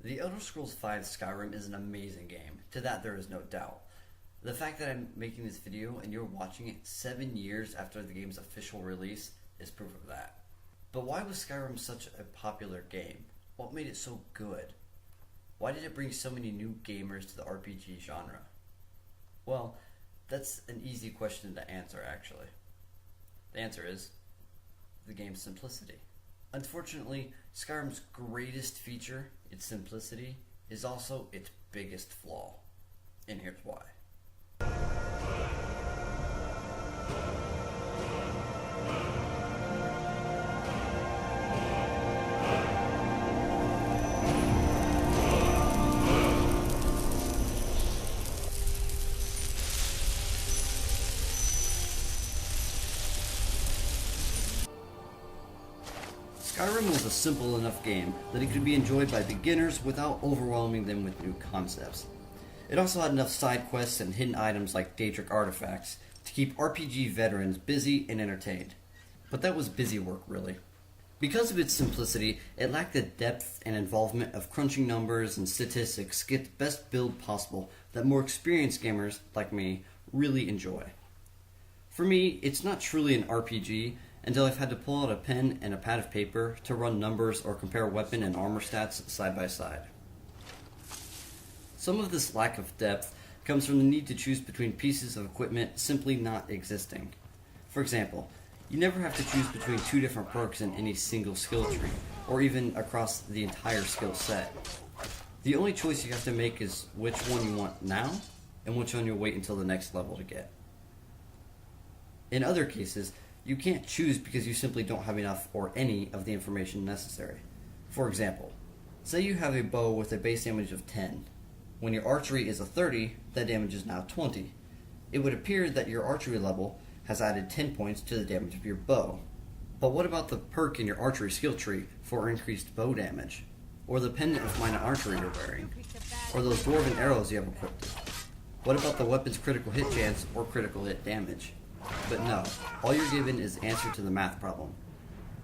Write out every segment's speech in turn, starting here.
The Elder Scrolls V Skyrim is an amazing game. To that there is no doubt. The fact that I'm making this video and you're watching it 7 years after the game's official release is proof of that. But why was Skyrim such a popular game? What made it so good? Why did it bring so many new gamers to the RPG genre? Well, that's an easy question to answer actually. The answer is the game's simplicity. Unfortunately, Skyrim's greatest feature, its simplicity, is also its biggest flaw. And here's why. Skyrim was a simple enough game that it could be enjoyed by beginners without overwhelming them with new concepts. It also had enough side quests and hidden items like Daedric artifacts to keep RPG veterans busy and entertained. But that was busy work, really. Because of its simplicity, it lacked the depth and involvement of crunching numbers and statistics to get the best build possible that more experienced gamers, like me, really enjoy. For me, it's not truly an RPG until I've had to pull out a pen and a pad of paper to run numbers or compare weapon and armor stats side by side. Some of this lack of depth comes from the need to choose between pieces of equipment simply not existing. For example, you never have to choose between two different perks in any single skill tree, or even across the entire skill set. The only choice you have to make is which one you want now, and which one you'll wait until the next level to get. In other cases, you can't choose because you simply don't have enough or any of the information necessary. For example, say you have a bow with a base damage of 10. When your archery is a 30, that damage is now 20. It would appear that your archery level has added 10 points to the damage of your bow. But what about the perk in your archery skill tree for increased bow damage? Or the pendant of minor archery you're wearing? Or those dwarven arrows you have equipped? What about the weapon's critical hit chance or critical hit damage? But no, all you're given is the answer to the math problem.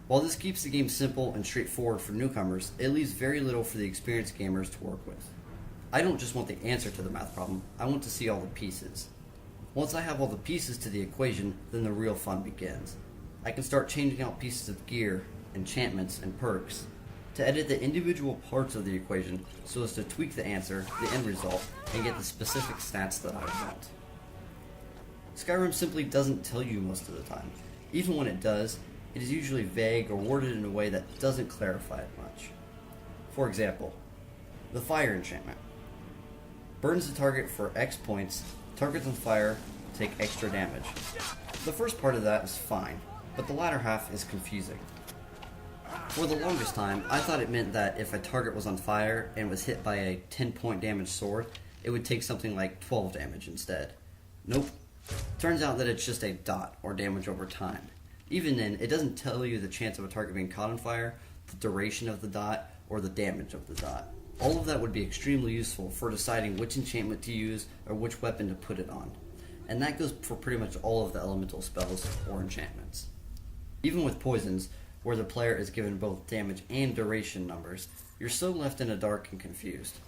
While this keeps the game simple and straightforward for newcomers, it leaves very little for the experienced gamers to work with. I don't just want the answer to the math problem, I want to see all the pieces. Once I have all the pieces to the equation, then the real fun begins. I can start changing out pieces of gear, enchantments, and perks to edit the individual parts of the equation so as to tweak the answer, the end result, and get the specific stats that I want. Skyrim simply doesn't tell you most of the time. Even when it does, it is usually vague or worded in a way that doesn't clarify it much. For example, the fire enchantment. Burns the target for X points, targets on fire take extra damage. The first part of that is fine, but the latter half is confusing. For the longest time, I thought it meant that if a target was on fire and was hit by a 10-point damage sword, it would take something like 12 damage instead. Nope. Turns out that it's just a dot, or damage over time. Even then, it doesn't tell you the chance of a target being caught on fire, the duration of the dot, or the damage of the dot. All of that would be extremely useful for deciding which enchantment to use or which weapon to put it on. And that goes for pretty much all of the elemental spells or enchantments. Even with poisons, where the player is given both damage and duration numbers, you're still left in the dark and confused.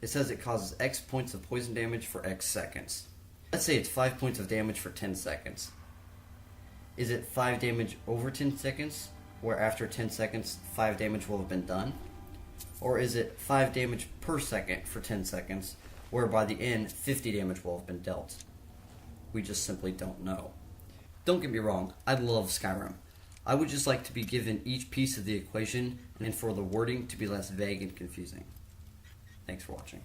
It says it causes X points of poison damage for X seconds. Let's say it's 5 points of damage for 10 seconds. Is it 5 damage over 10 seconds, where after 10 seconds 5 damage will have been done? Or is it 5 damage per second for 10 seconds, where by the end 50 damage will have been dealt? We just simply don't know. Don't get me wrong, I love Skyrim. I would just like to be given each piece of the equation and for the wording to be less vague and confusing. Thanks for watching.